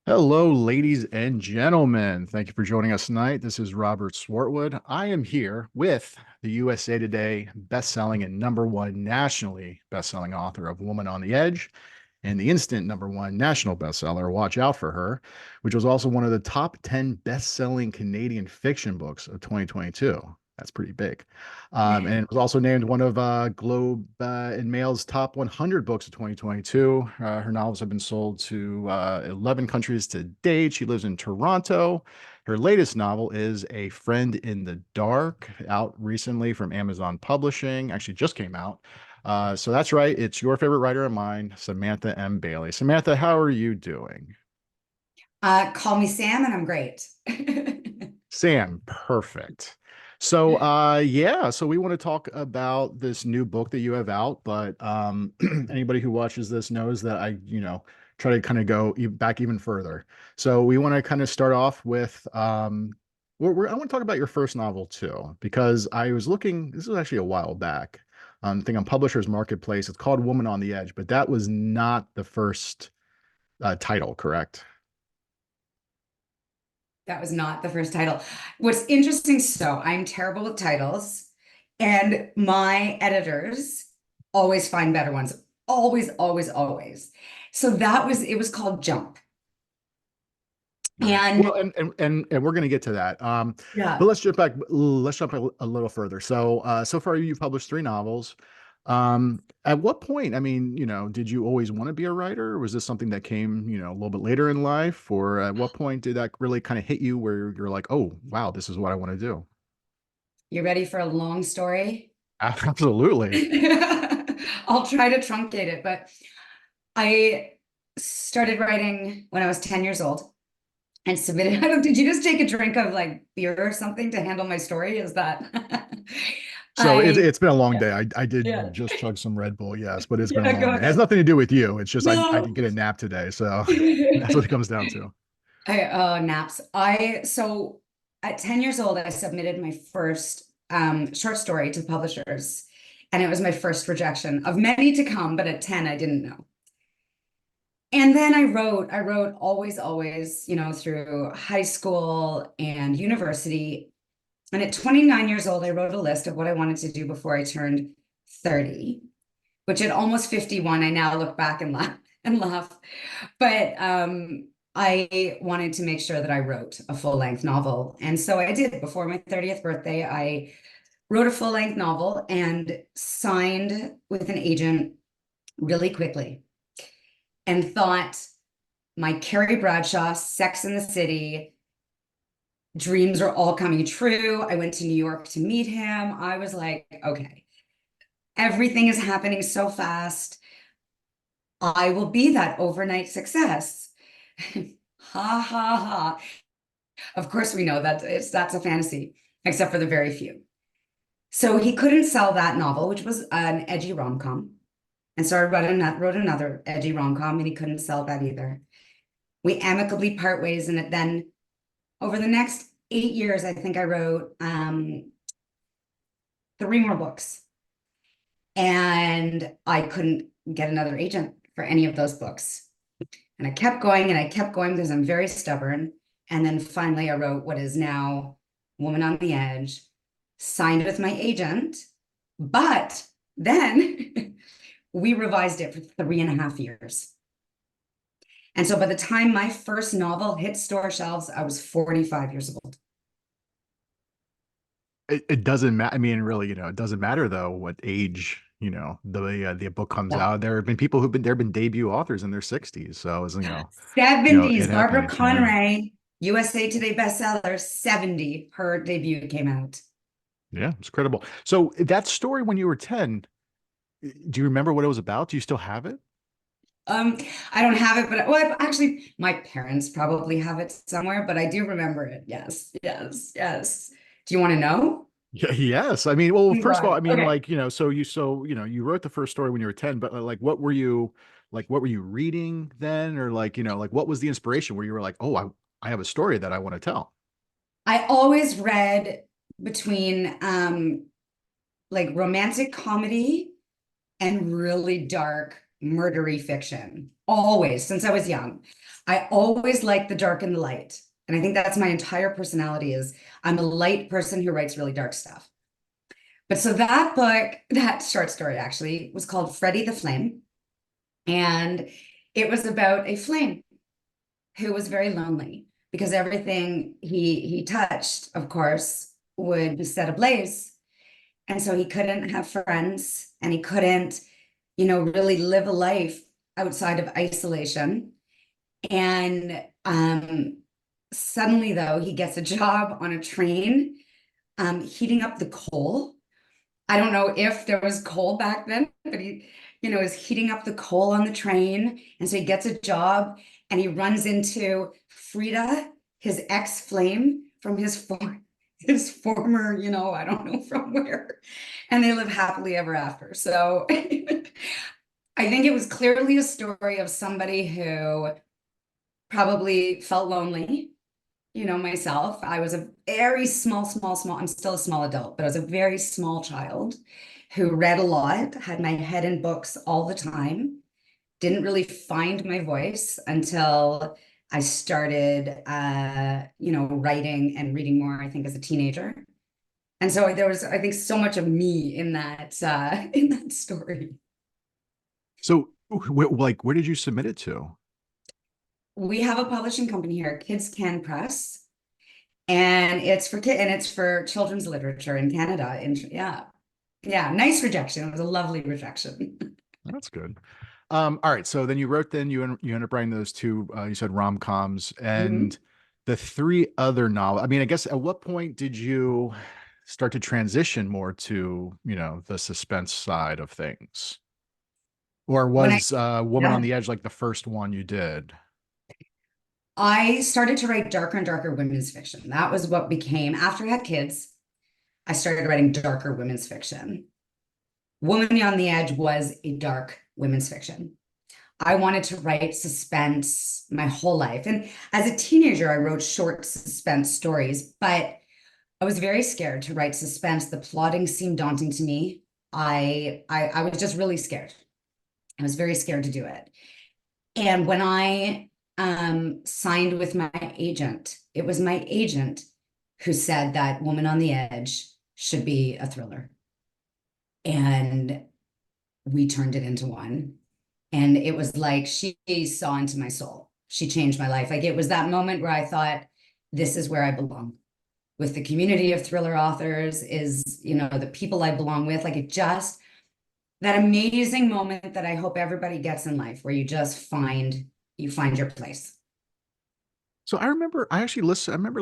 Hello, ladies and gentlemen. Thank you for joining us tonight. This is Robert Swartwood. I am here with the USA Today best-selling and number one nationally best-selling author of Woman on the Edge and the instant number one national bestseller, Watch Out for Her, which was also one of the top 10 best-selling Canadian fiction books of 2022. That's pretty big. And it was also named one of Globe and Mail's top 100 books of 2022. Her novels have been sold to 11 countries to date. She lives in Toronto. Her latest novel is A Friend in the Dark, out recently from Amazon Publishing. Actually, just came out. So that's right. It's your favorite writer and mine, Samantha M. Bailey. Samantha, how are you doing? Call me Sam and I'm great. Sam, perfect. So yeah, so we want to talk about this new book that you have out, but anybody who watches this knows that I try to kind of go back even further. So we want to kind of start off with I want to talk about your first novel too, because I was looking, this was actually a while back. I think on Publishers Marketplace. It's called Woman on the Edge, but that was not the first title, correct? That was not the first title. What's interesting, so I'm terrible with titles, and my editors always find better ones. Always, always, always. So it was called Jump. Right. Well, And and we're going to get to that. But yeah, let's jump back. Let's jump a little further. So, so far you've published three novels. At what point, I mean, did you always want to be a writer? Or was this something that came, a little bit later in life? Or at what point did that really kind of hit you where you're like, oh, wow, this is what I want to do? you ready for a long story? Absolutely. I'll try to truncate it, but I started writing when I was 10 years old and submitted. I don't, did you just take a drink of like beer or something to handle my story? Is that So I it's been a long yeah, day. I did yeah, just chug some Red Bull, yes, but it's been a yeah, long go day. It has ahead. nothing to do with you. It's just I No. didn't get a nap today, so that's what it comes down to. Naps. So at 10 years old, I submitted my first short story to publishers, and it was my first rejection of many to come, but at 10, I didn't know. And then I wrote always, always, through high school and university. And at 29 years old, I wrote a list of what I wanted to do before I turned 30, which at almost 51, I now look back and laugh and laugh. But I wanted to make sure that I wrote a full-length novel. And so I did. Before my 30th birthday, I wrote a full-length novel and signed with an agent really quickly and thought my Carrie Bradshaw, Sex in the City dreams are all coming true. I went to New York to meet him. I was like, okay, everything is happening so fast. I will be that overnight success. Ha ha ha. Of course, we know that that's a fantasy, except for the very few. So he couldn't sell that novel, which was an edgy rom-com. And so I wrote another edgy rom-com, and he couldn't sell that either. We amicably part ways, and then over the next 8 years, I think I wrote three more books, and I couldn't get another agent for any of those books. And I kept going and I kept going because I'm very stubborn. And then finally, I wrote what is now Woman on the Edge, signed with my agent. But then we revised it for 3.5 years. And so by the time my first novel hit store shelves, I was 45 years old. It doesn't matter. I mean, really, it doesn't matter though what age, the book comes Yeah. out. There have been people there have been debut authors in their 60s. So it's, 70s, it Barbara happens. Yeah. Conray, USA Today bestseller, 70, her debut came out. Yeah, it's credible. So that story when you were 10, do you remember what it was about? Do you still have it? Um, I don't have it, but well, actually, my parents probably have it somewhere, but I do remember it. Yes, yes, yes. Do you want to know? Yeah, yes. I mean, well, Oh first of all, God. I mean, Okay. like, you wrote the first story when you were 10, but like what were you reading then? Or like, like what was the inspiration where you were like, oh, I have a story that I want to tell. I always read between like romantic comedy and really dark murdery fiction. Always, since I was young. I always liked the dark and the light. And I think that's my entire personality is I'm a light person who writes really dark stuff. But so that book, that short story actually was called Freddie the Flame. And it was about a flame who was very lonely because everything he touched, of course, would be set ablaze. And so he couldn't have friends and he couldn't, really live a life outside of isolation. And suddenly, though, he gets a job on a train, heating up the coal. I don't know if there was coal back then, but he, is heating up the coal on the train. And so he gets a job and he runs into Frida, his ex-flame from his former, I don't know from where. And they live happily ever after. So I think it was clearly a story of somebody who probably felt lonely. Myself, I was a very small, I'm still a small adult, but I was a very small child who read a lot, had my head in books all the time, didn't really find my voice until I started, writing and reading more, I think, as a teenager. And so there was, I think, so much of me in that, in that story. So, like, where did you submit it to? We have a publishing company here, Kids Can Press, and it's for children's literature in Canada. And yeah, nice rejection. It was a lovely rejection. That's good. All right. So then you end up writing those two, you said rom-coms Mhm. and the three other novels. I mean, I guess at what point did you start to transition more to, the suspense side of things? Or When I was Woman on yeah, the Edge like the first one you did? I started to write darker and darker women's fiction. That was what became after I had kids. I started writing darker women's fiction. Woman on the Edge was a dark women's fiction. I wanted to write suspense my whole life. And as a teenager, I wrote short suspense stories, but I was very scared to write suspense. The plotting seemed daunting to me. I was just really scared. I was very scared to do it. And when I signed with my agent, it was my agent who said that Woman on the Edge should be a thriller. And we turned it into one. And it was like she saw into my soul. She changed my life. Like it was that moment where I thought, this is where I belong with the community of thriller authors, is, the people I belong with. Like it just, that amazing moment that I hope everybody gets in life where you find your place. So I remember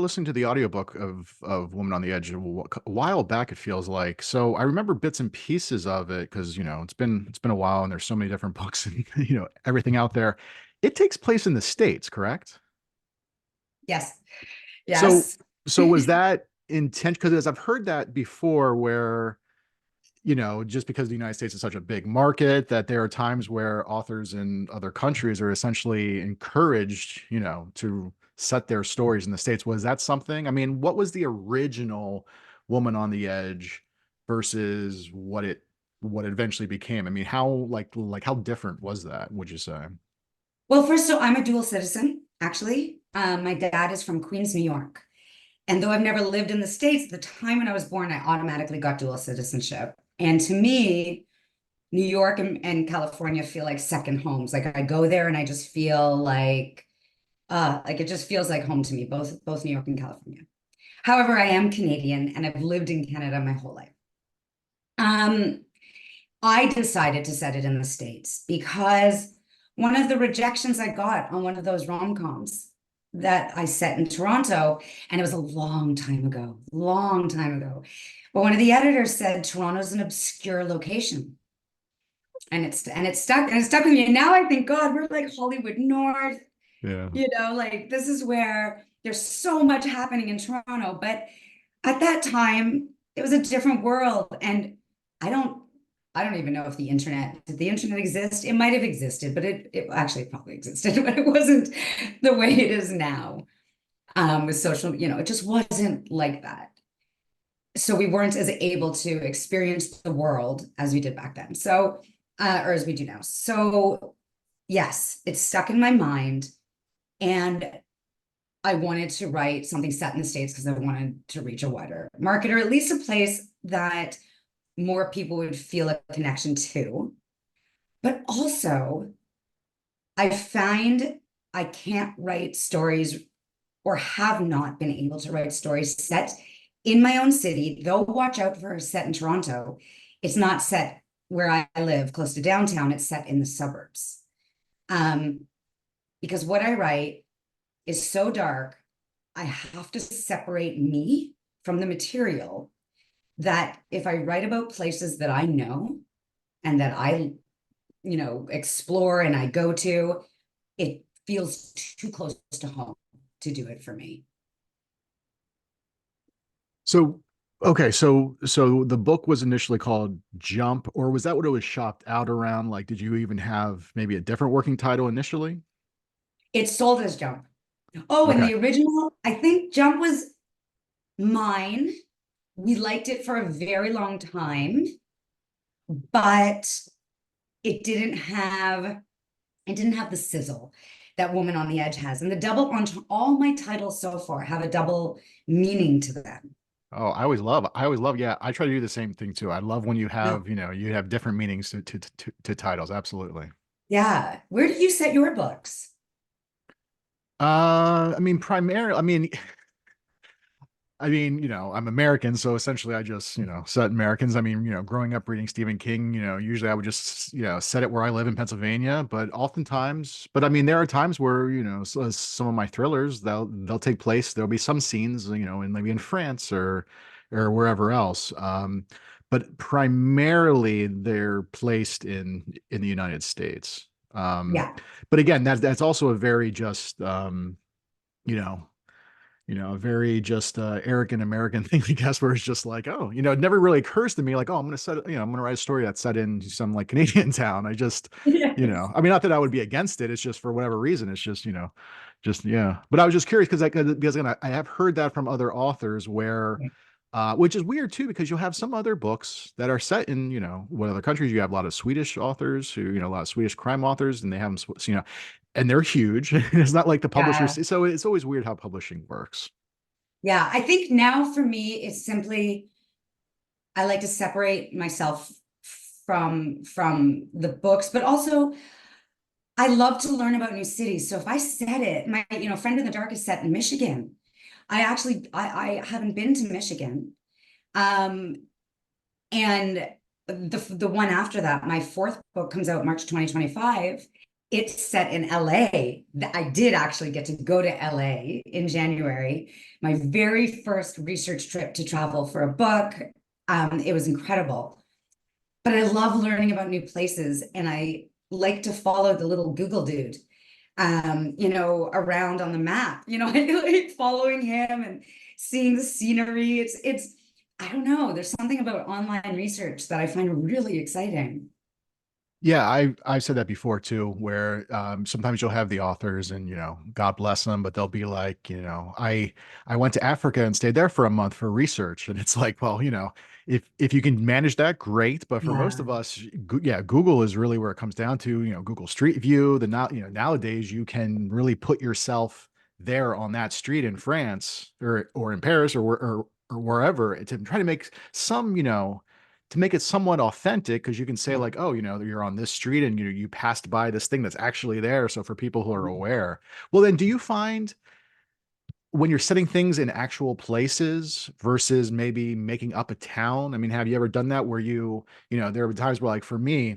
listening to the audiobook of Woman on the Edge a while back, it feels like. So I remember bits and pieces of it because, it's been a while and there's so many different books and, everything out there. It takes place in the States, correct? Yes. So Yes. so was that intent? Because I've heard that before where just because the United States is such a big market, that there are times where authors in other countries are essentially encouraged, to set their stories in the States. Was that something? I mean, what was the original Woman on the Edge versus what it eventually became? I mean, how like how different was that, would you say? Well, first, so I'm a dual citizen, actually. My dad is from Queens, New York. And though I've never lived in the States, at the time when I was born, I automatically got dual citizenship. And to me, New York and California feel like second homes. Like I go there and I just feel like it just feels like home to me, both New York and California. However, I am Canadian and I've lived in Canada my whole life. Um, I decided to set it in the States because one of the rejections I got on one of those rom-coms that I set in Toronto, and it was a long time ago. But one of the editors said Toronto's an obscure location. And it stuck with me. And now I think, God, we're like Hollywood North, Yeah. like this is where there's so much happening in Toronto. But at that time, it was a different world. And I don't I don't even know if did the internet exist? It might have existed, but it actually probably existed, but it wasn't the way it is now. With social, it just wasn't like that. So we weren't as able to experience the world as we did back then. So or as we do now. So yes, it's stuck in my mind. And I wanted to write something set in the States because I wanted to reach a wider market, or at least a place that more people would feel a connection to. But also, I find I can't write stories or have not been able to write stories set in my own city. Though watch out for a set in Toronto. It's not set where I live, close to downtown. It's set in the suburbs. Um, because what I write is so dark, I have to separate me from the material, that if I write about places that I know and that I, explore and I go to, it feels too close to home to do it for me. So, okay, so the book was initially called Jump, or was that what it was shopped out around? Like, did you even have maybe a different working title initially? It's sold as Jump. Oh, and Okay. the original, I think Jump was mine. We liked it for a very long time, but it didn't have it didn't have the sizzle that Woman on the Edge has. And the double on all my titles so far have a double meaning to them. Oh, I always love, yeah, I try to do the same thing too. I love when you Yeah. have, you have different meanings to titles. Absolutely. Yeah. Where did you set your books? I mean, primarily, I'm American, so essentially I just, set Americans. I mean, growing up reading Stephen King, usually I would just, set it where I live in Pennsylvania, but oftentimes, but I mean, there are times where, some of my thrillers, they'll take place, there'll be some scenes, in maybe in France or wherever else. But primarily they're placed in the United States. Um, Yeah. but again, that's also a very just, you know, a very just arrogant American thing, I guess, where it's just like, oh, it never really occurs to me, like, oh, I'm gonna write a story that's set in some like Canadian town. I just, Yes. I mean, not that I would be against it. It's just for whatever reason, it's just, just yeah. But I was just curious because again, I have heard that from other authors where, which is weird too, because you'll have some other books that are set in, what other countries. You have a lot of Swedish authors who, a lot of Swedish crime authors, and they have them, and they're huge. It's not like the Yeah. publishers. So it's always weird how publishing works. Yeah. I think now for me, it's simply I like to separate myself from the books, but also I love to learn about new cities. So if I set it, my Friend in the Dark is set in Michigan. I haven't been to Michigan. Um, and the one after that, my fourth book comes out March 2025. It's set in LA. I did actually get to go to LA in January. My very first research trip to travel for a book. It was incredible. But I love learning about new places, and I like to follow the little Google dude, around on the map. I like following him and seeing the scenery. It's I don't know. There's something about online research that I find really exciting. Yeah, I've said that before too, where sometimes you'll have the authors and God bless them, but they'll be like, I went to Africa and stayed there for a month for research, and it's like, well, if you can manage that, great. But for most Yeah. of us, yeah, Google is really where it comes down to, Google Street View. The now, nowadays you can really put yourself there on that street in France or in Paris or wherever to try to make some, to make it somewhat authentic, because you can say like, oh, you're on this street and you passed by this thing that's actually there. So for people who are aware, well, then do you find when you're setting things in actual places versus maybe making up a town? I mean, have you ever done that where there are times where like for me,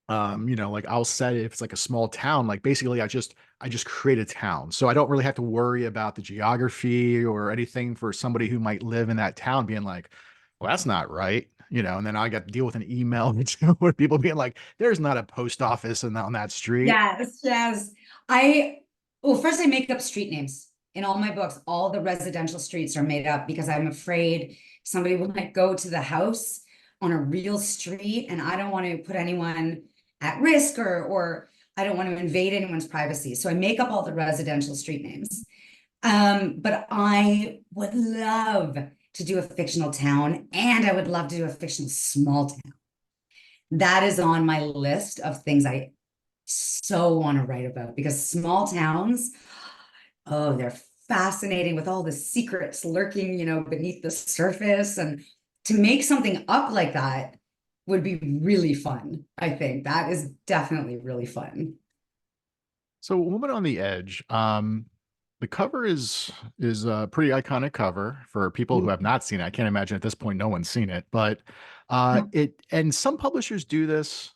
like I'll set it if it's like a small town, like basically I just create a town. So I don't really have to worry about the geography or anything for somebody who might live in that town being like, well, that's not right. And then I got to deal with an email with people being like, there's not a post office on that street. Yes, yes. I well, first I make up street names in all my books. All the residential streets are made up because I'm afraid somebody will like go to the house on a real street, and I don't want to put anyone at risk, or I don't want to invade anyone's privacy. So I make up all the residential street names. But I would love to do a fictional town, and I would love to do a fictional small town. that is on my list of things I so want to write about, because small towns, oh, they're fascinating with all the secrets lurking, beneath the surface. And to make something up like that would be really fun. I think that is definitely really fun. So, Woman on the Edge. The cover is a pretty iconic cover for people who have not seen it. I can't imagine at this point no one's seen it, but it and some publishers do this,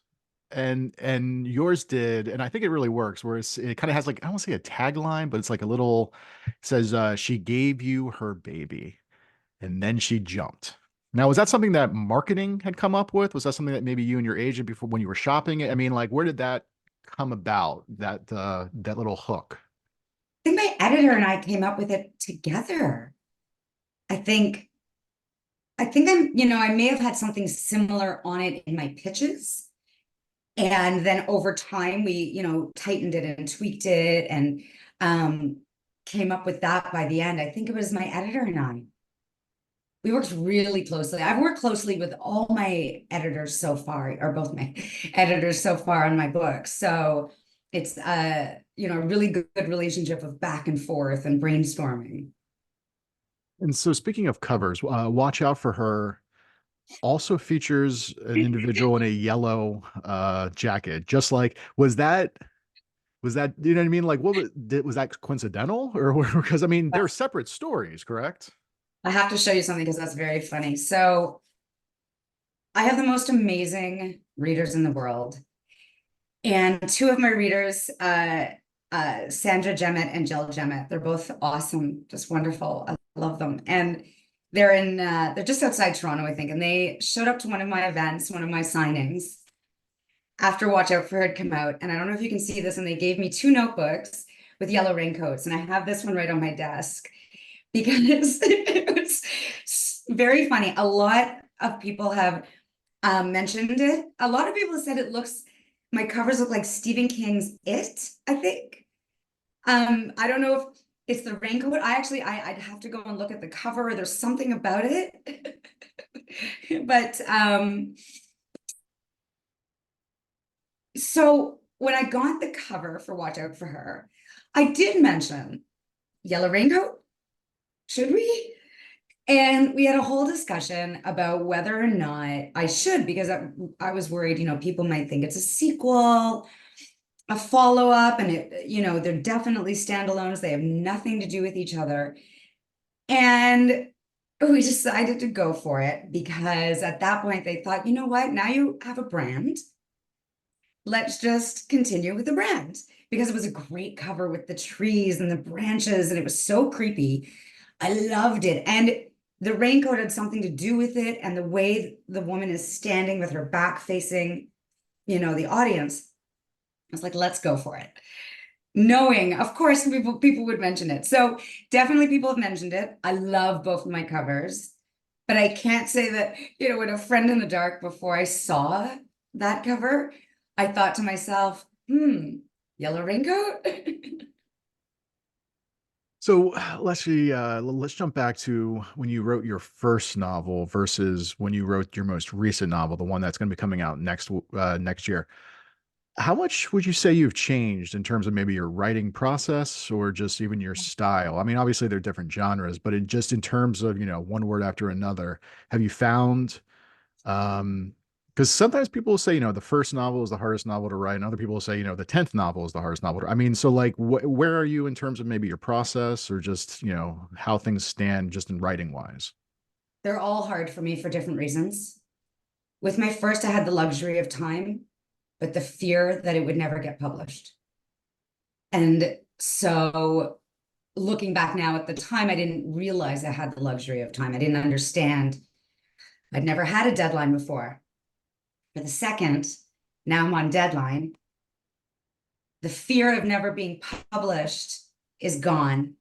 and yours did, and I think it really works. Where it kind of has like, I don't want to say a tagline, but it's like a little, it says she gave you her baby and then she jumped. Now, was that something that marketing had come up with? Was that something that maybe you and your agent before when you were shopping it? I mean, like, where did that come about? That little hook. I think my editor and I came up with it together. I think I may have had something similar on it in my pitches. And then over time we, tightened it and tweaked it and um came up with that by the end. I think it was my editor and I. We worked really closely. I've worked closely with all my editors so far, or both my editors so far on my book. So it's a really good relationship of back and forth and brainstorming. And so, speaking of covers, Watch Out for Her also features an individual in a yellow jacket. Just like, was that, you know what I mean? Like, was that coincidental, or because I mean they're separate stories, correct? I have to show you something because that's very funny. So I have the most amazing readers in the world. And two of my readers, Sandra Gemmett and Jill Gemmett, they're both awesome, just wonderful. I love them. And they're just outside Toronto, I think. And they showed up to one of my events, one of my signings after Watch Out for Her had come out. And I don't know if you can see this. And they gave me two notebooks with yellow raincoats. And I have this one right on my desk because it was very funny. A lot of people have mentioned it. A lot of people said my covers look like Stephen King's It, I think. I don't know if it's the raincoat. I'd have to go and look at the cover. There's something about it. But so when I got the cover for Watch Out for Her, I did mention yellow raincoat. Should we? And we had a whole discussion about whether or not I should, because I was worried, people might think it's a sequel, a follow-up, and they're definitely standalones. They have nothing to do with each other. And we decided to go for it because at that point they thought, you know what, now you have a brand. Let's just continue with the brand, because it was a great cover with the trees and the branches, and it was so creepy. I loved it. And the raincoat had something to do with it, and the way the woman is standing with her back facing, the audience. I was like, let's go for it. Knowing, of course, people would mention it. So definitely people have mentioned it. I love both of my covers, but I can't say that, with a friend in the dark, before I saw that cover, I thought to myself, yellow raincoat. So let's jump back to when you wrote your first novel versus when you wrote your most recent novel, the one that's going to be coming out next year. How much would you say you've changed in terms of maybe your writing process or just even your style? I mean, obviously they're different genres, but just in terms of, one word after another, have you found, because sometimes people will say, the first novel is the hardest novel to write, and other people will say, the 10th novel is the hardest novel to, I mean, so like, where are you in terms of maybe your process or just, how things stand just in writing wise? They're all hard for me for different reasons. With my first, I had the luxury of time, but the fear that it would never get published. And so looking back now, at the time, I didn't realize I had the luxury of time. I didn't understand. I'd never had a deadline before. For the second, now I'm on deadline. The fear of never being published is gone,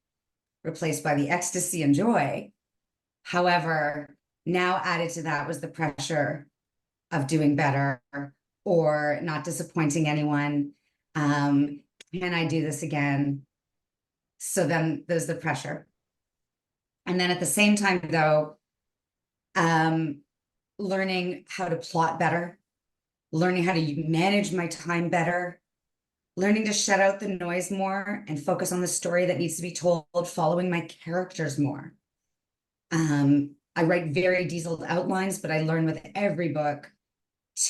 replaced by the ecstasy and joy. However, now added to that was the pressure of doing better or not disappointing anyone. Can I do this again? So then there's the pressure. And then at the same time, though, learning how to plot better, learning how to manage my time better, learning to shut out the noise more and focus on the story that needs to be told, following my characters more. I write very detailed outlines, but I learn with every book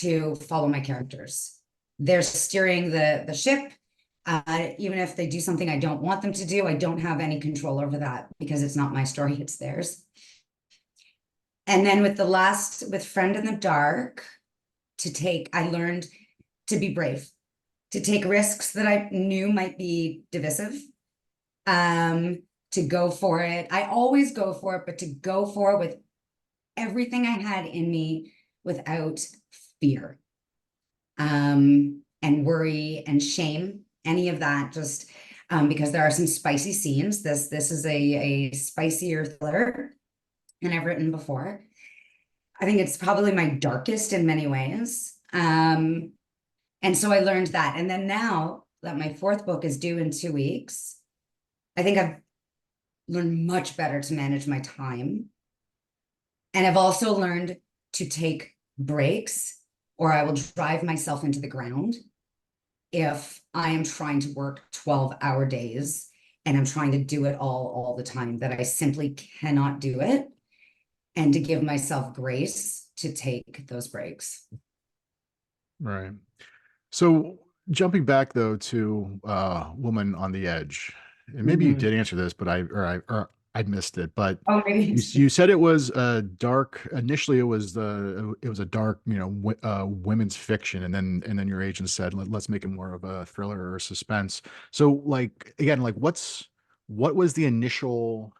to follow my characters. They're steering the ship. Even if they do something I don't want them to do, I don't have any control over that because it's not my story, it's theirs. And then with Friend in the Dark, I learned to be brave, to take risks that I knew might be divisive, to go for it. I always go for it, but to go for it with everything I had in me without fear, and worry and shame, any of that, just because there are some spicy scenes. This is a spicier thriller than I've written before. I think it's probably my darkest in many ways. And so I learned that. And then now that my fourth book is due in 2 weeks, I think I've learned much better to manage my time. And I've also learned to take breaks, or I will drive myself into the ground if I am trying to work 12-hour days and I'm trying to do it all the time, that I simply cannot do it, and to give myself grace to take those breaks. Right. So jumping back though to Woman on the Edge, and maybe you Mhm. did answer this, but I missed it. But Oh, maybe. you said it was a dark. Initially, it was a dark, women's fiction, and then your agent said, Let's make it more of a thriller or suspense." So like again, like what was the initial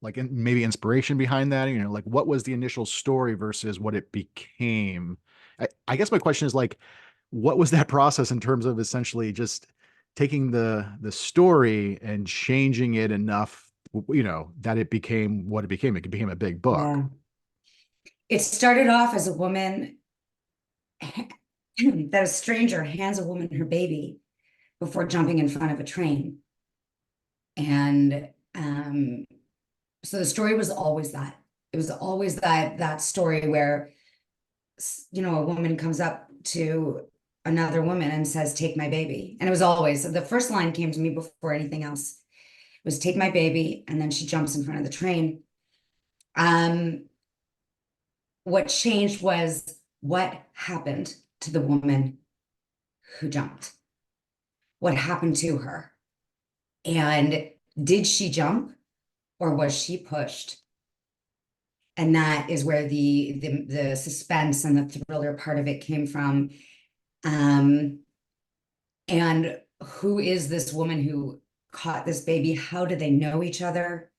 maybe inspiration behind that? Like what was the initial story versus what it became? I guess my question is like, what was that process in terms of essentially just taking the story and changing it enough, that it became what it became? It became a big book. Yeah. It started off as a woman that a stranger hands a woman her baby before jumping in front of a train. And so the story was always that. It was always that story where, a woman comes up to another woman and says, "Take my baby." And it was always, the first line came to me before anything else. It was, "Take my baby," and then she jumps in front of the train. Um, what changed was what happened to the woman who jumped. What happened to her? And did she jump or was she pushed? And that is where the suspense and the thriller part of it came from. Um, and who is this woman who caught this baby? How do they know each other?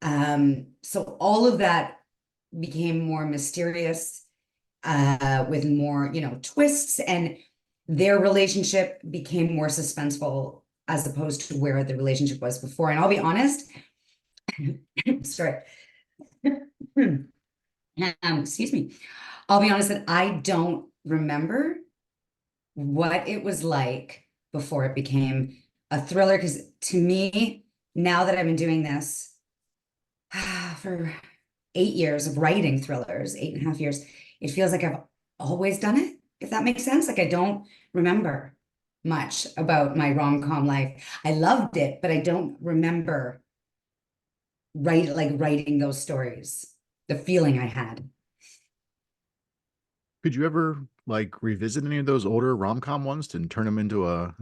So all of that became more mysterious, with more, twists, and their relationship became more suspenseful as opposed to where the relationship was before. And I'll be honest, sorry. Excuse me. I'll be honest that I don't remember what it was like before it became a thriller. Because to me, now that I've been doing this for 8 years of writing thrillers, 8.5 years, it feels like I've always done it, if that makes sense. Like I don't remember much about my rom-com life. I loved it, but I don't remember writing those stories, the feeling I had. Could you ever like revisit any of those older rom-com ones and turn them into a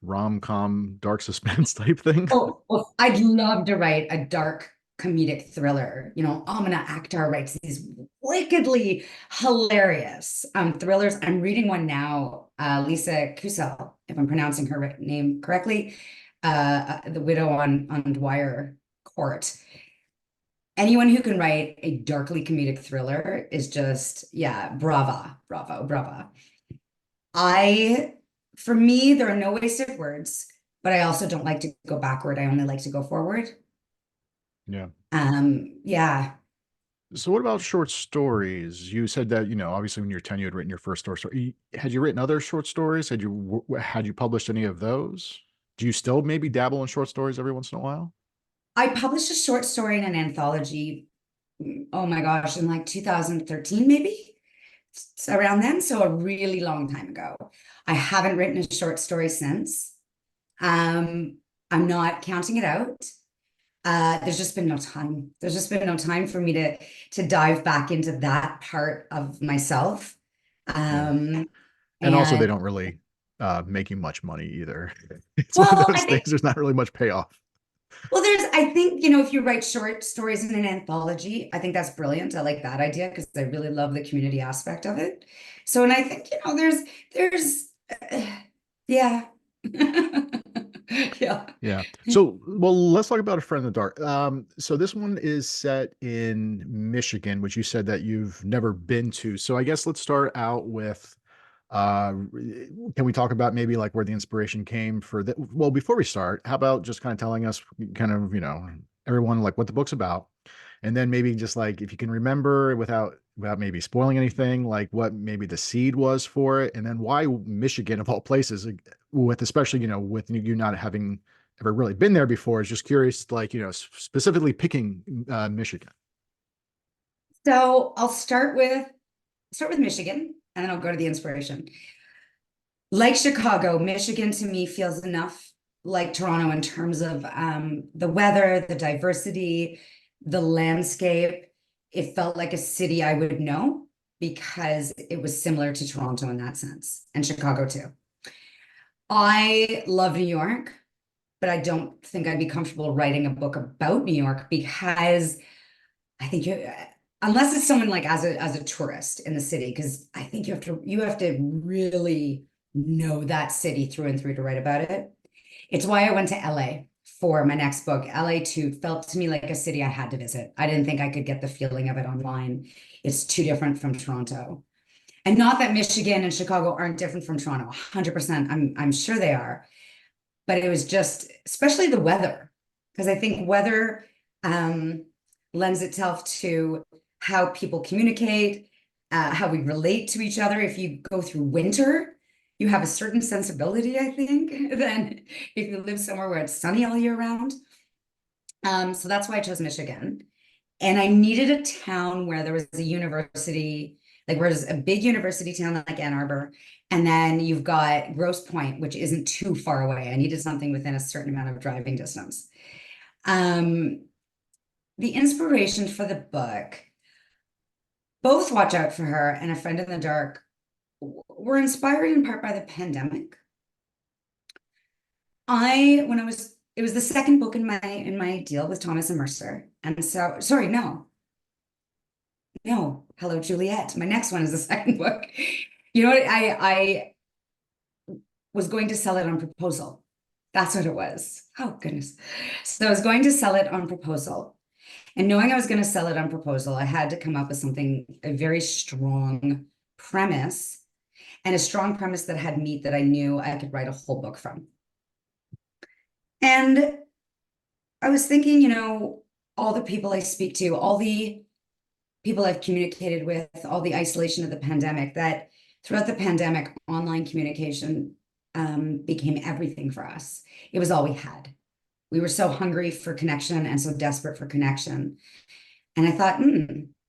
rom-com dark suspense type thing? Oh, well, I'd love to write a dark comedic thriller. Amina Akhtar writes these wickedly hilarious thrillers. I'm reading one now, Lisa Kusel, if I'm pronouncing her name correctly, the widow on Dwyer Court. Anyone who can write a darkly comedic thriller is just, yeah, brava, bravo, brava. I, for me, there are no wasted words, but I also don't like to go backward. I only like to go forward. Yeah. Yeah. So what about short stories? You said that, obviously when you were 10, you had written your first short story. Had you written other short stories? Had you published any of those? Do you still maybe dabble in short stories every once in a while? I published a short story in an anthology, oh my gosh, in like 2013, maybe. around then, so a really long time ago. I haven't written a short story since. I'm not counting it out. There's just been no time. There's just been no time for me to dive back into that part of myself. Yeah. Um, And also they and don't really make you much money either. It's one of well, those I things, think there's not really much payoff. I think, if you write short stories in an anthology, I think that's brilliant. I like that idea because I really love the community aspect of it. So, and I think, there's, yeah. Yeah. Yeah. So, well, let's talk about A Friend in the Dark. So this one is set in Michigan, which you said that you've never been to. So I guess let's start out with, uh, can we talk about maybe like where the inspiration came for that? Well, before we start, how about just kind of telling us kind of, everyone like what the book's about, and then maybe just like if you can remember without maybe spoiling anything, like what maybe the seed was for it, and then why Michigan of all places, like, with especially with you not having ever really been there before. Is just curious, like specifically picking Michigan. So I'll start with Michigan and then I'll go to the inspiration. Like Chicago, Michigan to me feels enough like Toronto in terms of the weather, the diversity, the landscape. It felt like a city I would know because it was similar to Toronto in that sense, and Chicago too. I love New York, but I don't think I'd be comfortable writing a book about New York because I think unless it's someone like as a tourist in the city, because I think you have to really know that city through and through to write about it. It's why I went to LA for my next book. LA too felt to me like a city I had to visit. I didn't think I could get the feeling of it online. It's too different from Toronto. And not that Michigan and Chicago aren't different from Toronto, 100%. I'm sure they are. But it was just, especially the weather, because I think weather um, lends itself to how people communicate, how we relate to each other. If you go through winter, you have a certain sensibility, I think, than if you live somewhere where it's sunny all year round. So that's why I chose Michigan. And I needed a town where there was a university, like where there's a big university town like Ann Arbor. And then you've got Grosse Pointe, which isn't too far away. I needed something within a certain amount of driving distance. Um, the inspiration for the book, both Watch Out for Her and A Friend in the Dark, were inspired in part by the pandemic. It was the second book in my deal with Thomas and Mercer. And so, sorry, no, Hello, Juliet. My next one is the second book. You know what? I was going to sell it on proposal. That's what it was. Oh, goodness. So I was going to sell it on proposal. And knowing I was going to sell it on proposal, I had to come up with something, a very strong premise, and a strong premise that had meat that I knew I could write a whole book from. And I was thinking, all the people I speak to, all the people I've communicated with, all the isolation of the pandemic, that throughout the pandemic, online communication became everything for us. It was all we had. We were so hungry for connection and so desperate for connection. And I thought,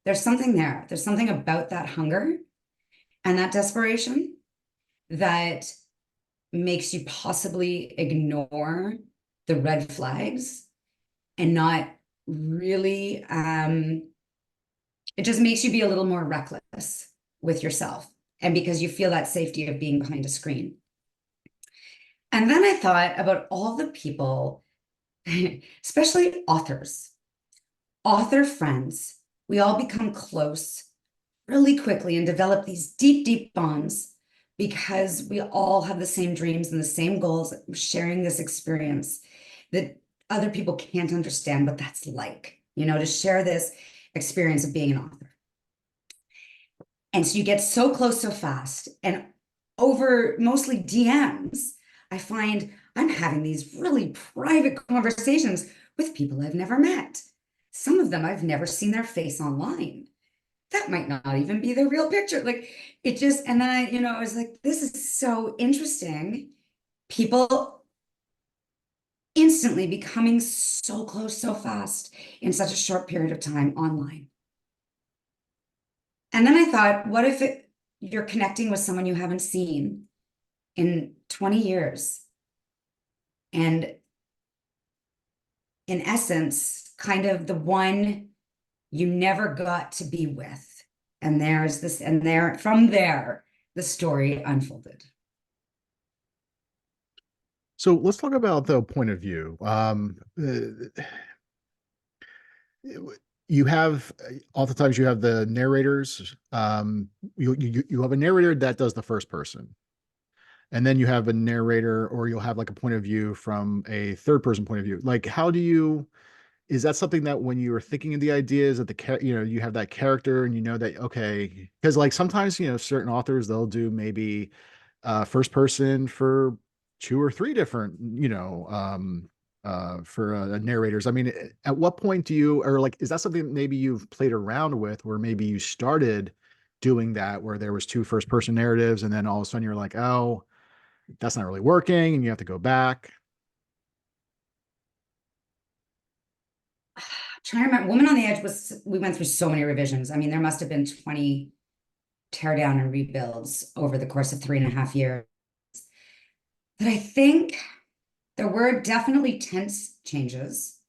there's something there. There's something about that hunger and that desperation that makes you possibly ignore the red flags and not really it just makes you be a little more reckless with yourself, and because you feel that safety of being behind a screen. And then I thought about all the people, especially author friends. We all become close really quickly and develop these deep, deep bonds because we all have the same dreams and the same goals, sharing this experience that other people can't understand what that's like, to share this experience of being an author. And so you get so close so fast. And over mostly DMs, I find I'm having these really private conversations with people I've never met. Some of them I've never seen their face online. That might not even be their real picture. Like it just, and then I was like, this is so interesting. People instantly becoming so close so fast in such a short period of time online. And then I thought, what if you're connecting with someone you haven't seen in 20 years. And in essence, kind of the one you never got to be with. And there's this, and there, from there, the story unfolded. So let's talk about the point of view. You have oftentimes you have the narrators. You have a narrator that does the first person, and then you have a narrator, or you'll have like a point of view from a third person point of view. Like, how do you? Is that something that when you were thinking of the ideas that you have that character and you know that, okay, because like sometimes certain authors they'll do maybe first person for two or three different for narrators. I mean, at what point do you, or like, is that something that maybe you've played around with, where maybe you started doing that where there was two first person narratives and then all of a sudden you're like, oh, that's not really working and you have to go back? Trying to remember, Woman on the Edge was, we went through so many revisions. I mean, there must have been 20 tear down and rebuilds over the course of 3.5 years. But I think there were definitely tense changes.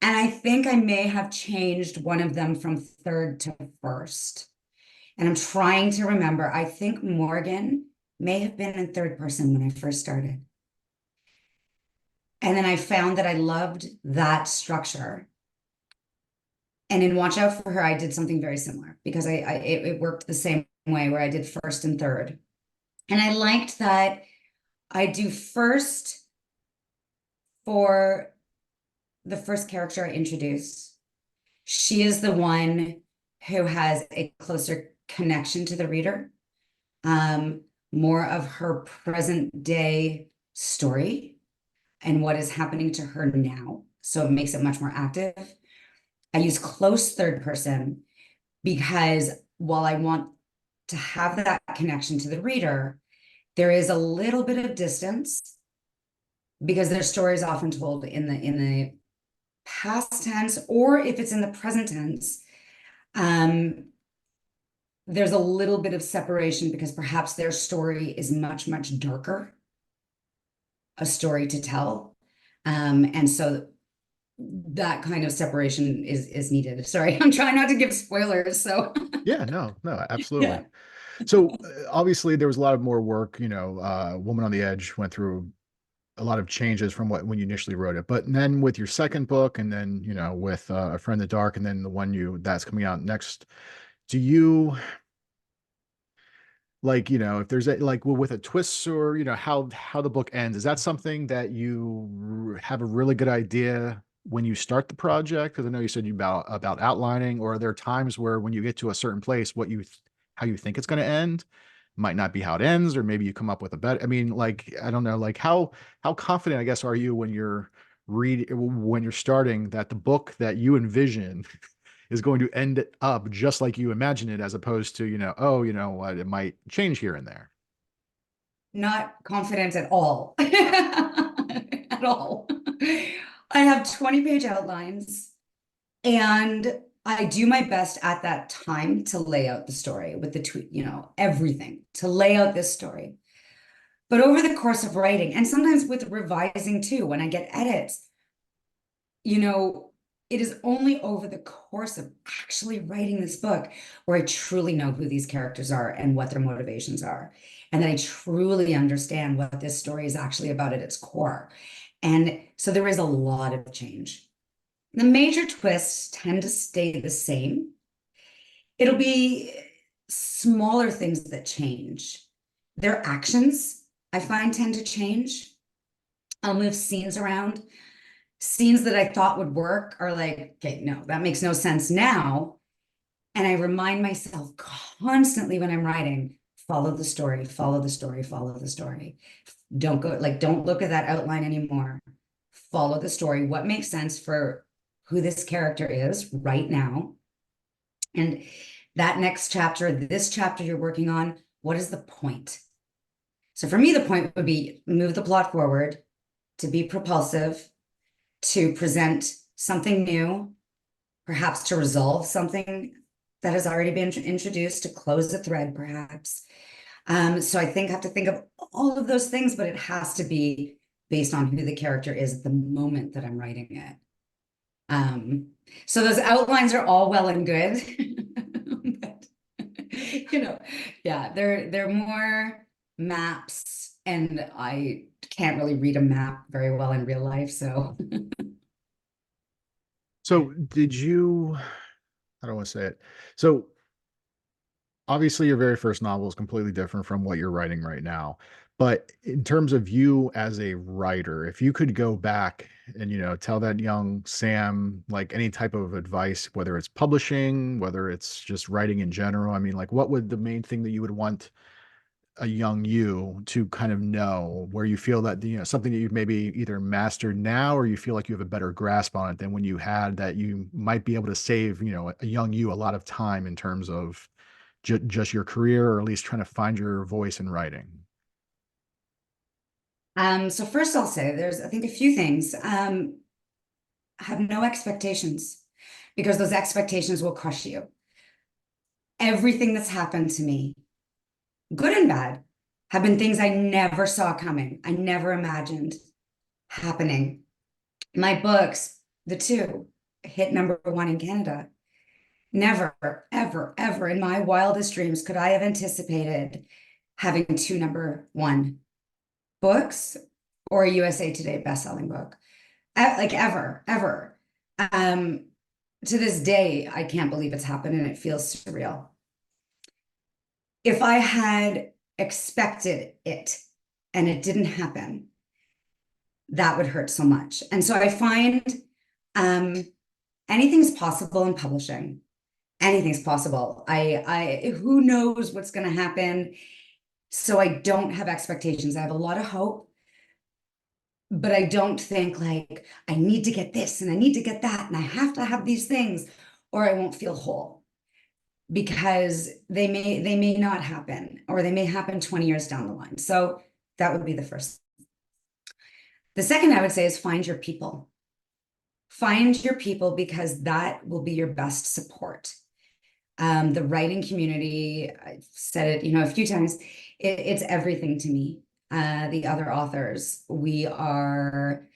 And I think I may have changed one of them from third to first. And I'm trying to remember. I think Morgan may have been in third person when I first started. And then I found that I loved that structure. And in Watch Out for Her, I did something very similar because it worked the same way where I did first and third. And I liked that I do first for the first character I introduce. She is the one who has a closer connection to the reader, more of her present day story and what is happening to her now. So it makes it much more active. I use close third person because while I want to have that connection to the reader, there is a little bit of distance because their story is often told in the past tense, or if it's in the present tense, there's a little bit of separation because perhaps their story is much, much darker, a story to tell. And so that kind of separation is needed. Sorry, I'm trying not to give spoilers. So Yeah, no, absolutely. yeah. So obviously there was a lot of more work, Woman on the Edge went through a lot of changes from what when you initially wrote it. But then with your second book and then, with A Friend in the Dark and then the one that's coming out next, do you like, if there's like with a twist or, how the book ends, is that something that you have a really good idea when you start the project? Because I know you said about outlining, or are there times where when you get to a certain place, how you think it's going to end might not be how it ends, or maybe you come up with a better, I mean, like, I don't know, like how confident, I guess, are you when you're starting that the book that you envision is going to end up just like you imagine it, as opposed to, oh, you know what, it might change here and there. Not confident at all. At all. I have 20-page outlines and I do my best at that time to lay out the story with the tweet, everything to lay out this story. But over the course of writing, and sometimes with revising too, when I get edits, it is only over the course of actually writing this book where I truly know who these characters are and what their motivations are. And that I truly understand what this story is actually about at its core. And so there is a lot of change. The major twists tend to stay the same. It'll be smaller things that change. Their actions, I find, tend to change. I'll move scenes around. Scenes that I thought would work are like, okay, no, that makes no sense now. And I remind myself constantly when I'm writing, follow the story, follow the story, follow the story. Don't look at that outline anymore. Follow the story. What makes sense for who this character is right now? And that next chapter, this chapter you're working on, what is the point? So for me, the point would be move the plot forward, to be propulsive, to present something new, perhaps to resolve something that has already been introduced to close a thread, perhaps. So I think I have to think of all of those things, but it has to be based on who the character is at the moment that I'm writing it. So those outlines are all well and good, but yeah, they're more maps, and I can't really read a map very well in real life, so. So did you, I don't want to say it. So obviously your very first novel is completely different from what you're writing right now. But in terms of you as a writer, if you could go back and, tell that young Sam, like any type of advice, whether it's publishing, whether it's just writing in general, I mean, like what would the main thing that you would want a young you to kind of know, where you feel that, something that you've maybe either mastered now, or you feel like you have a better grasp on it than when you had that, you might be able to save, a young you a lot of time in terms of just your career, or at least trying to find your voice in writing? So first I'll say there's, I think, a few things. Have no expectations, because those expectations will crush you. Everything that's happened to me, good and bad, have been things I never saw coming. I never imagined happening. My books, the two, hit #1 in Canada. Never, ever, ever in my wildest dreams could I have anticipated having two #1 books or a USA Today bestselling book. Like ever, ever. To this day, I can't believe it's happened, and it feels surreal. If I had expected it and it didn't happen, that would hurt so much. And so I find um, anything's possible in publishing. Anything's possible. Who knows what's going to happen? So I don't have expectations. I have a lot of hope, but I don't think like I need to get this and I need to get that and I have to have these things, or I won't feel whole, because they may not happen, or they may happen 20 years down the line. So that would be the first. The second I would say is find your people. Find your people, because that will be your best support. The writing community, I've said it, a few times, it's everything to me. The other authors, we are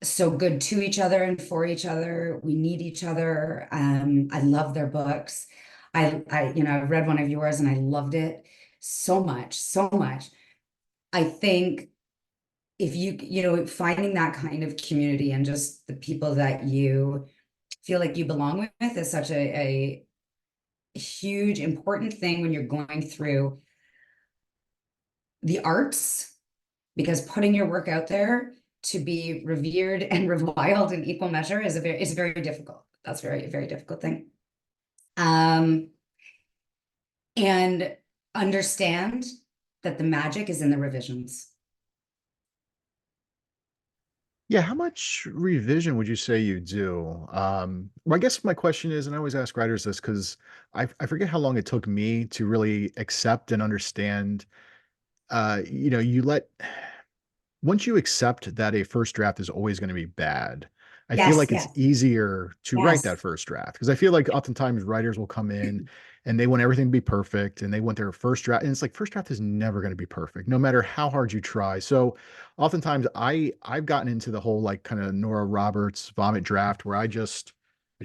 so good to each other and for each other. We need each other. I love their books. I've read one of yours and I loved it so much, so much. I think if finding that kind of community and just the people that you feel like you belong with is such a huge, important thing when you're going through the arts, because putting your work out there to be revered and reviled in equal measure is very difficult. That's very, very difficult thing. And understand that the magic is in the revisions. Yeah, how much revision would you say you do? Well, I guess my question is, and I always ask writers this because I forget how long it took me to really accept and understand. You let once you accept that a first draft is always going to be bad, I feel Yes, like it's yes, easier to write that yes. first draft, because I feel like oftentimes writers will come in and they want everything to be perfect and they want their first draft. And it's like first draft is never going to be perfect, no matter how hard you try. So oftentimes I've gotten into the whole like kind of Nora Roberts vomit draft where I just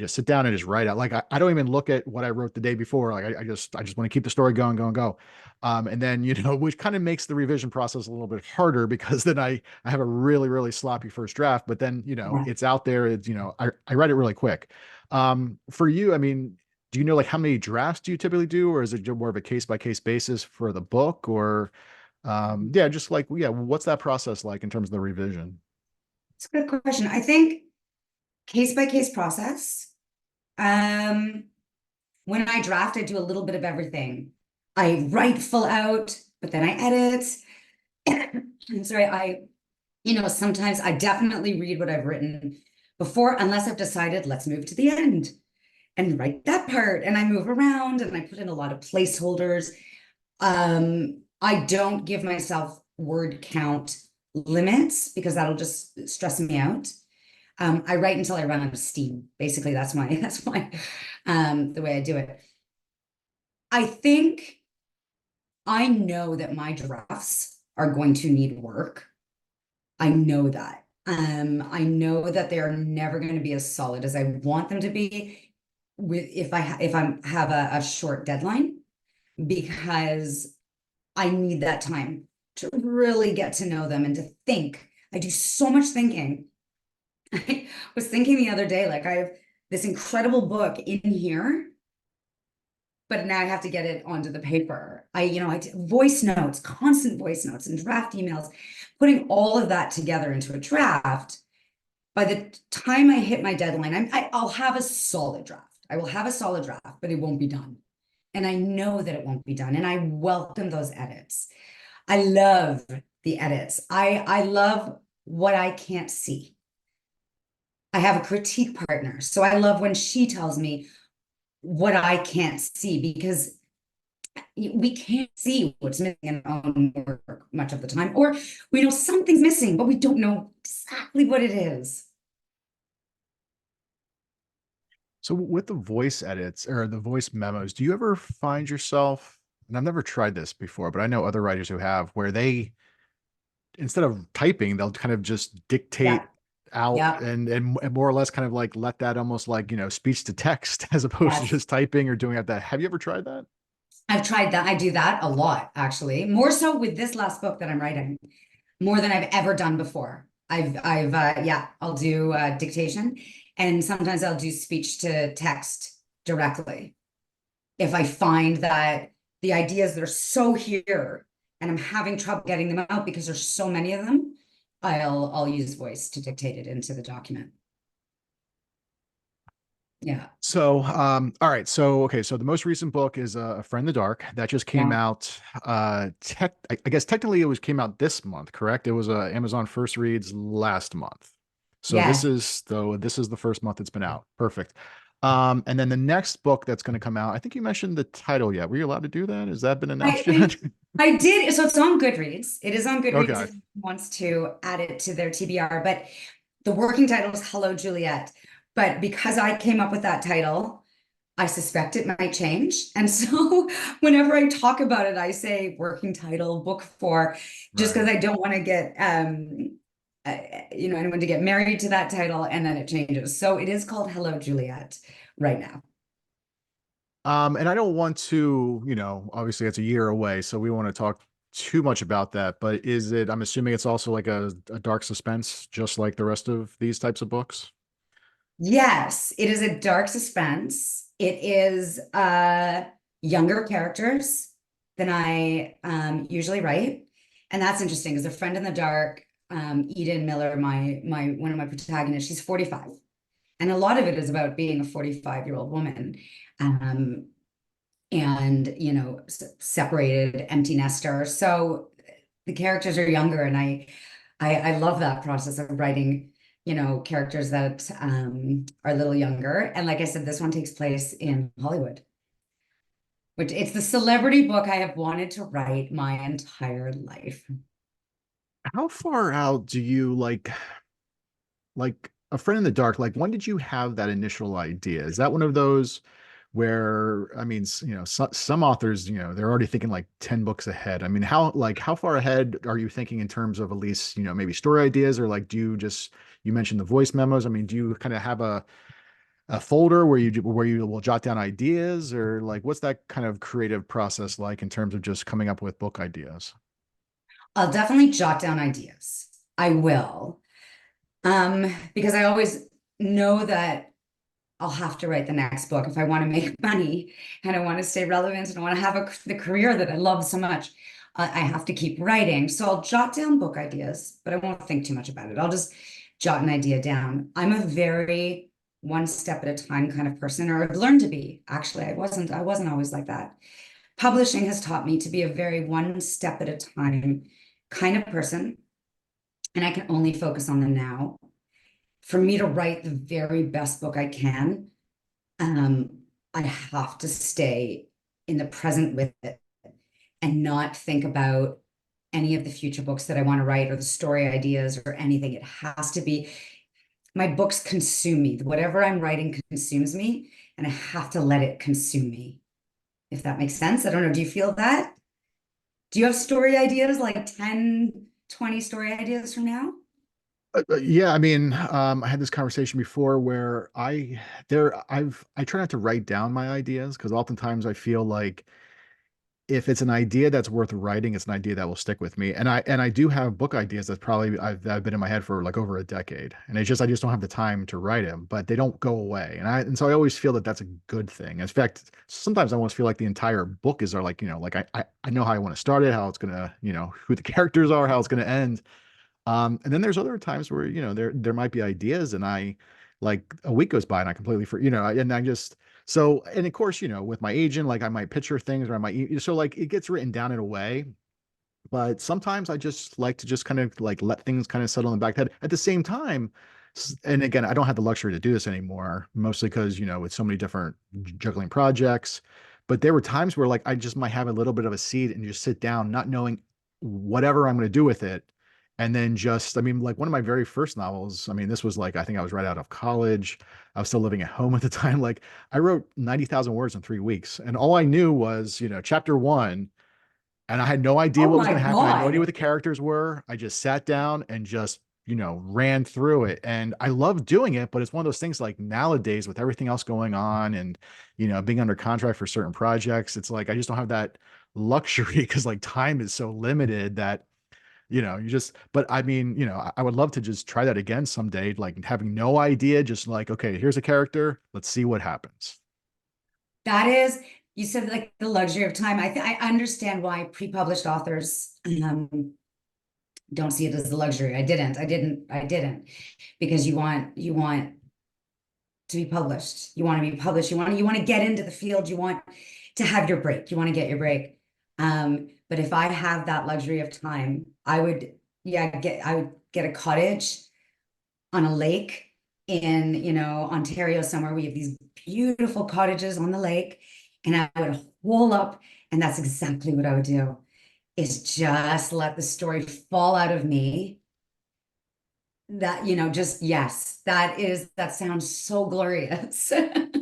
sit down and just write out. Like I don't even look at what I wrote the day before. Like I just want to keep the story going, going, go. And then, which kind of makes the revision process a little bit harder, because then I have a really, really sloppy first draft, but then, Yeah. it's out there. It's, I write it really quick. For you, I mean, do you know like how many drafts do you typically do, or is it more of a case by case basis for the book, or, yeah, just like, yeah, what's that process like in terms of the revision? It's a good question. I think case by case process. Um, when I draft, I do a little bit of everything. I write full out, but then I edit. I'm sorry, sometimes I definitely read what I've written before, unless I've decided, let's move to the end and write that part. And I move around and I put in a lot of placeholders. I don't give myself word count limits, because that'll just stress me out. I write until I run out of steam. Basically, that's my the way I do it. I think I know that my drafts are going to need work. I know that. I know that they are never going to be as solid as I want them to be with if I'm have a short deadline because I need that time to really get to know them and to think. I do so much thinking. I was thinking the other day, like I have this incredible book in here, but now I have to get it onto the paper. I voice notes, constant voice notes and draft emails, putting all of that together into a draft. By the time I hit my deadline, I'll have a solid draft. I will have a solid draft, but it won't be done. And I know that it won't be done. And I welcome those edits. I love the edits. I love what I can't see. I have a critique partner. So I love when she tells me what I can't see because we can't see what's missing in our own work much of the time. Or we know something's missing, but we don't know exactly what it is. So with the voice edits or the voice memos, do you ever find yourself, and I've never tried this before, but I know other writers who have, where they, instead of typing, they'll kind of just Yeah. dictate out Yeah. and more or less kind of like let that almost like, speech to text as opposed to Yes. just typing or doing that. Have you ever tried that? I've tried that. I do that a lot, actually. More so with this last book that I'm writing, more than I've ever done before. Yeah, I'll do dictation, and sometimes I'll do speech to text directly. If I find that the ideas that are so here and I'm having trouble getting them out because there's so many of them, I'll use voice to dictate it into the document. Yeah. So, all right. So, okay. So the most recent book is A Friend in the Dark that just came Yeah. out. I guess technically came out this month, correct? It was Amazon First Reads last month. So Yes. this is the first month it's been out. Perfect. And then the next book that's going to come out, I think you mentioned the title yet. Were you allowed to do that? Has that been announced I yet? I did. So it's on Goodreads. It is on Goodreads Okay. if anyone wants to add it to their TBR. But the working title is Hello, Juliet. But because I came up with that title, I suspect it might change. And so whenever I talk about it, I say working title, book four, just because Right. I don't want to get anyone to get married to that title and then it changes. So it is called Hello, Juliet right now. And I don't want to, obviously it's a year away, so we want to talk too much about that. But I'm assuming it's also like a dark suspense, just like the rest of these types of books. Yes, it is a dark suspense. It is younger characters than I usually write. And that's interesting because A Friend in the Dark, Eden Miller, my one of my protagonists, she's 45. And a lot of it is about being a 45-year-old woman. Um, and separated, empty nester. So the characters are younger, and I love that process of writing, characters that are a little younger. And like I said, this one takes place in Hollywood, which it's the celebrity book I have wanted to write my entire life. How far out do you like A Friend in the Dark? Like, when did you have that initial idea? Is that one of those where, I mean, some authors, they're already thinking like 10 books ahead. I mean, how far ahead are you thinking in terms of at least, maybe story ideas, or like, you mentioned the voice memos. I mean, do you kind of have a folder where you will jot down ideas, or like, what's that kind of creative process like in terms of just coming up with book ideas? I'll definitely jot down ideas. I will. Because I always know that I'll have to write the next book if I want to make money and I want to stay relevant and I want to have the career that I love so much. I have to keep writing. So I'll jot down book ideas, but I won't think too much about it. I'll just jot an idea down. I'm a very one step at a time kind of person, or I've learned to be. Actually, I wasn't always like that. Publishing has taught me to be a very one step at a time kind of person, and I can only focus on the now. For me to write the very best book I can, um, I have to stay in the present with it and not think about any of the future books that I want to write or the story ideas or anything. It has to be my books consume me. Whatever I'm writing consumes me, and I have to let it consume me. if that makes sense. I don't know. Do you feel that? Do you have story ideas, like 10, 20 story ideas from now? Yeah, I mean, I had this conversation before where I try not to write down my ideas because oftentimes I feel like if it's an idea that's worth writing, it's an idea that will stick with me. And I do have book ideas that have been in my head for like over a decade, and I just don't have the time to write them, but they don't go away. And so I always feel that that's a good thing. In fact, sometimes I almost feel like the entire book is are like like I know how I want to start it, how it's gonna who the characters are, how it's gonna end. And then there's other times where, there might be ideas and I like a week goes by and I completely and I just so and of course, with my agent, like I might picture things or I might so like it gets written down in a way, but sometimes I just like to just kind of like let things kind of settle in the back head. At the same time, and again, I don't have the luxury to do this anymore, mostly because, with so many different juggling projects. But there were times where like I just might have a little bit of a seed and just sit down, not knowing whatever I'm going to do with it. And then I mean, like one of my very first novels, I mean, this was like, I think I was right out of college. I was still living at home at the time. Like I wrote 90,000 words in 3 weeks. And all I knew was, chapter one, and I had no idea Oh what was my going to happen. I had no idea what God. the characters were. I just sat down and just, ran through it. And I love doing it, but it's one of those things like nowadays with everything else going on and, being under contract for certain projects, it's like I just don't have that luxury because like time is so limited that, but I mean, I would love to just try that again someday, like having no idea, just like, okay, here's a character, let's see what happens. That is, you said like the luxury of time. I understand why pre-published authors don't see it as a luxury. I didn't, because you want to be published. You want to be published. You want to get into the field. You want to have your break. You want to get your break. But if I have that luxury of time, I would get a cottage on a lake in, Ontario somewhere. We have these beautiful cottages on the lake, and I would hole up, and that's exactly what I would do, is just let the story fall out of me. That, just yes, that sounds so glorious. I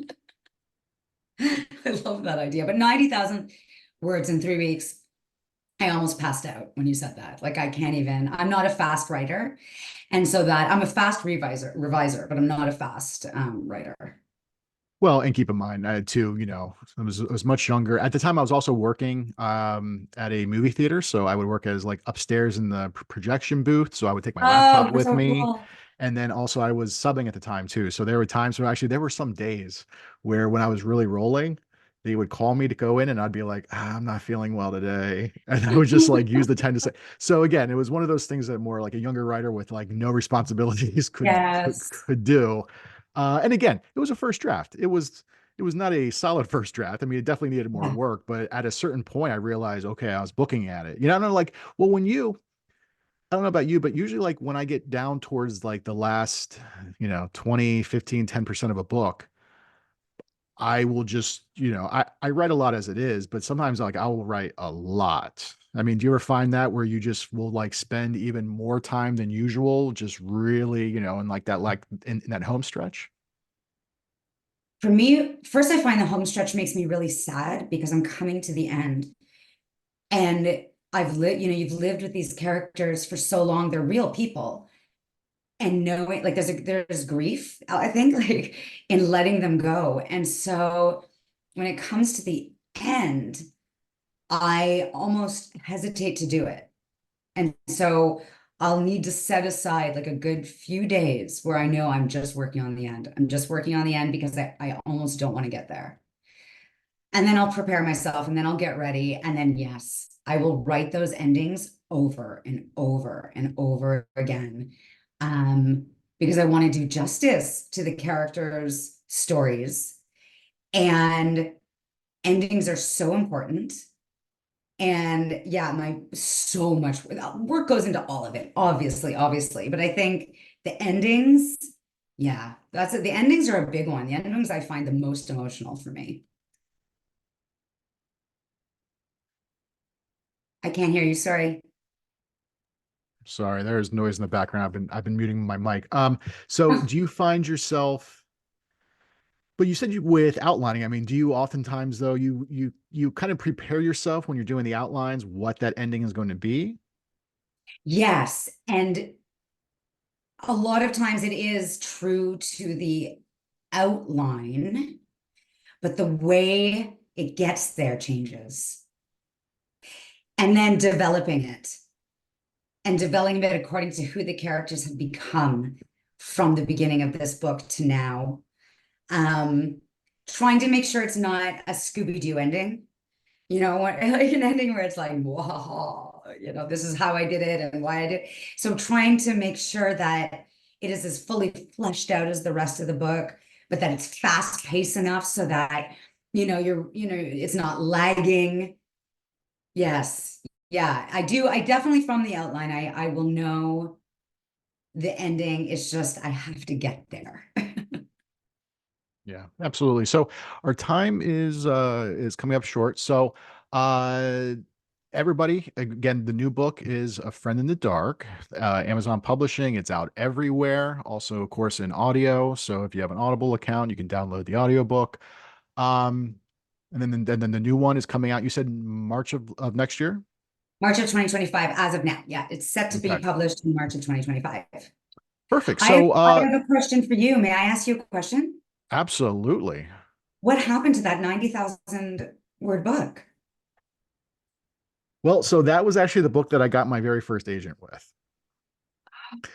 love that idea. But 90,000 words in 3 weeks, I almost passed out when you said that. Like I can't even, I'm not a fast writer. And so that I'm a fast reviser, but I'm not a fast writer. Well, and keep in mind, I had two, I was much younger. At the time, I was also working at a movie theater. So I would work as like upstairs in the projection booth. So I would take my laptop Oh, that's with so me. cool. And then also I was subbing at the time too. So there were times where actually there were some days where when I was really rolling, they would call me to go in and I'd be like, I'm not feeling well today. And I would just like use the time to say, so again, it was one of those things that more like a younger writer with like no responsibilities Yes. could do. And again, it was a first draft. It was not a solid first draft. I mean, it definitely needed more Yeah. work, but at a certain point, I realized, okay, I was booking at it. I'm like, well, I don't know about you, but usually like when I get down towards like the last, 20, 15, 10% of a book, I will just, I write a lot as it is, but sometimes like I will write a lot. I mean, do you ever find that where you just will like spend even more time than usual, just really, in like that, like in that home stretch? For me, first, I find the home stretch makes me really sad because I'm coming to the end. And I've lived, you've lived with these characters for so long, they're real people. And knowing like there's grief, I think, like in letting them go. And so when it comes to the end, I almost hesitate to do it. And so I'll need to set aside like a good few days where I know I'm just working on the end. I'm just working on the end because I almost don't want to get there. And then I'll prepare myself and then I'll get ready. And then, yes, I will write those endings over and over and over again. Um, because I want to do justice to the characters' stories. And endings are so important. And yeah, my so much work goes into all of it, obviously. But I think the endings, yeah, that's it. The endings are a big one. The endings I find the most emotional for me. I can't hear you. Sorry. Sorry, there's noise in the background. I've been muting my mic. So do you find yourself But you said with outlining, I mean, do you oftentimes though you kind of prepare yourself when you're doing the outlines what that ending is going to be? Yes. And a lot of times it is true to the outline, but the way it gets there changes. And then developing it and developing it according to who the characters have become from the beginning of this book to now. Um, Trying to make sure it's not a Scooby-Doo ending, like an ending where it's like, whoa, this is how I did it and why I did. So trying to make sure that it is as fully fleshed out as the rest of the book, but that it's fast paced enough so that, it's not lagging. Yes. Yeah, I do. I definitely from the outline, I will know the ending. It's just I have to get there. Yeah, absolutely. So our time is coming up short. So uh everybody, again, the new book is A Friend in the Dark, Amazon Publishing. It's out everywhere. Also, of course, in audio. So if you have an Audible account, you can download the audiobook. Um, and then the new one is coming out. You said March of next year? March of 2025, as of now. Yeah, it's set to be Okay. published in March of 2025. Perfect. I have, So I have a question for you. May I ask you a question? absolutely. What happened to that 90,000 word book? Well, so that was actually the book that I got my very first agent with.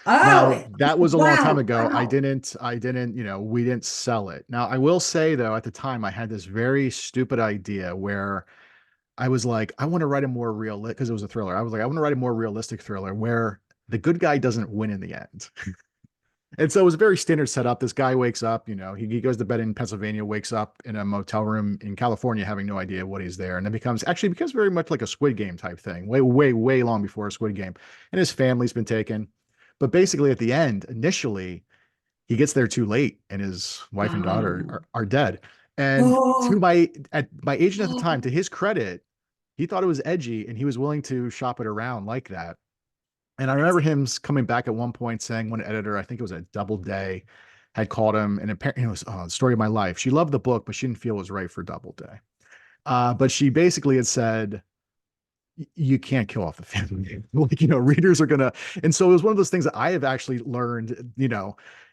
Now, Oh, that was a long time wow, ago. wow. We didn't sell it. Now, I will say though, at the time I had this very stupid idea where I was like, I want to write a more realistic, because it was a thriller. I was like, I want to write a more realistic thriller where the good guy doesn't win in the end. And so it was a very standard setup. This guy wakes up, he goes to bed in Pennsylvania, wakes up in a motel room in California, having no idea what he's there. And it becomes very much like a Squid Game type thing, way, way, way long before a Squid Game. And his family's been taken. But basically at the end, initially, he gets there too late and his wife and daughter Oh, are dead. And oh, at my agent at the time, oh. to his credit, he thought it was edgy and he was willing to shop it around like that. And I remember him coming back at one point saying, one editor, I think it was a Doubleday, had called him, and apparently it was the story of my life. She loved the book, but she didn't feel it was right for Doubleday. But she basically had said, you can't kill off the family. Like, readers are gonna. And so it was one of those things that I have actually learned,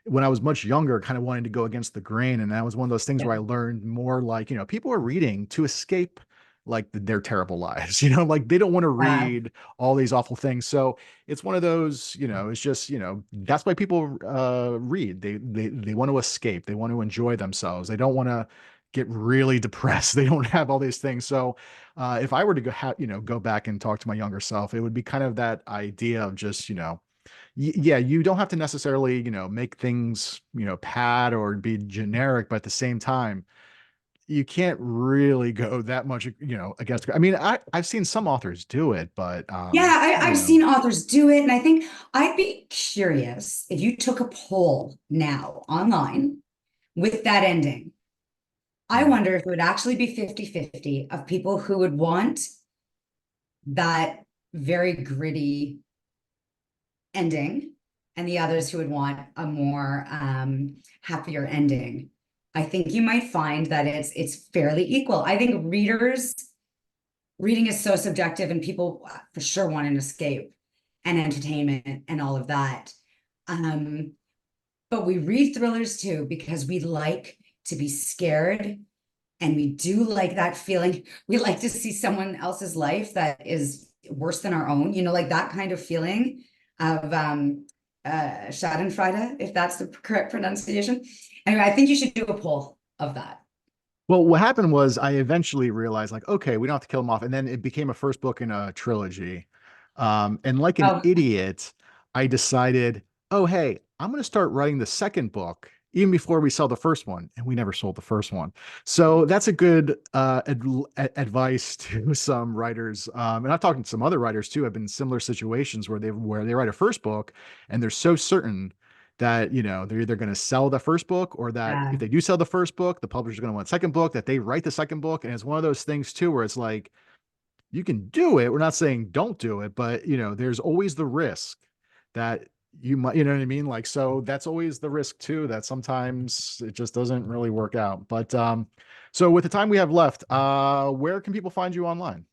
when I was much younger, kind of wanting to go against the grain. And that was one of those things Yeah, where I learned more like, people are reading to escape like their terrible lives, like they don't want to yeah, read all these awful things. So it's one of those, it's just, that's why people read. They want to escape. They want to enjoy themselves. They don't want to get really depressed. They don't have all these things. So if I were to go back and talk to my younger self, it would be kind of that idea of just, yeah, you don't have to necessarily, make things, pad or be generic, but at the same time, you can't really go that much, against. I mean, I've seen some authors do it, but yeah. I've seen authors do it, and I think I'd be curious if you took a poll now online with that ending. I mm, wonder if it would actually be 50-50 of people who would want that very gritty ending and the others who would want a more happier ending. I think you might find that it's fairly equal. I think reading is so subjective and people for sure want an escape and entertainment and all of that. Um, but we read thrillers too because we like to be scared and we do like that feeling. We like to see someone else's life that is worse than our own, like that kind of feeling of Schadenfreude, if that's the correct pronunciation. Anyway, I think you should do a poll of that. Well, what happened was I eventually realized, like, okay, we don't have to kill him off. And then it became a first book in a trilogy. And like an Oh, idiot, I decided, oh, hey, I'm going to start writing the second book even before we sell the first one. And we never sold the first one. So that's a good advice to some writers. And I've talked to some other writers too, have been in similar situations where they write a first book and they're so certain that they're either going to sell the first book, or that if yeah. they do sell the first book, the publisher's going to want a second book, that they write the second book. And it's one of those things too where it's like, you can do it, we're not saying don't do it, but there's always the risk that you might, you know what I mean? Like, so that's always the risk too, that sometimes it just doesn't really work out. But so with the time we have left, where can people find you online?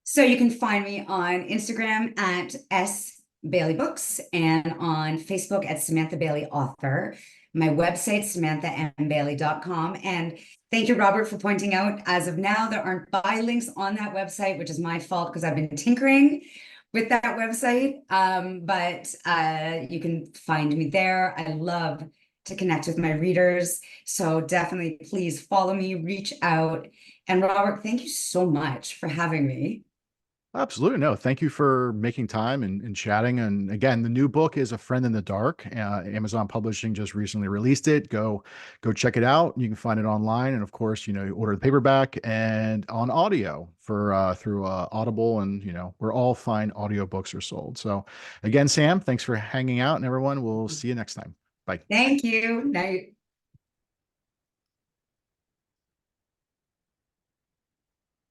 So you can find me on Instagram at S Bailey Books and on Facebook at Samantha Bailey Author. My website, samanthambbailey.com. And thank you, Robert, for pointing out, as of now, there aren't buy links on that website, which is my fault because I've been tinkering with that website. But you can find me there. I love to connect with my readers. So definitely please follow me, reach out. And Robert, thank you so much for having me. Absolutely. No, thank you for making time and chatting. And again, the new book is A Friend in the Dark. Amazon Publishing just recently released it. Go check it out. You can find it online. And of course, you order the paperback and on audio for through Audible, and where all fine audiobooks are sold. So again, Sam, thanks for hanging out, and everyone, we'll see you next time. Bye. Thank you. Night.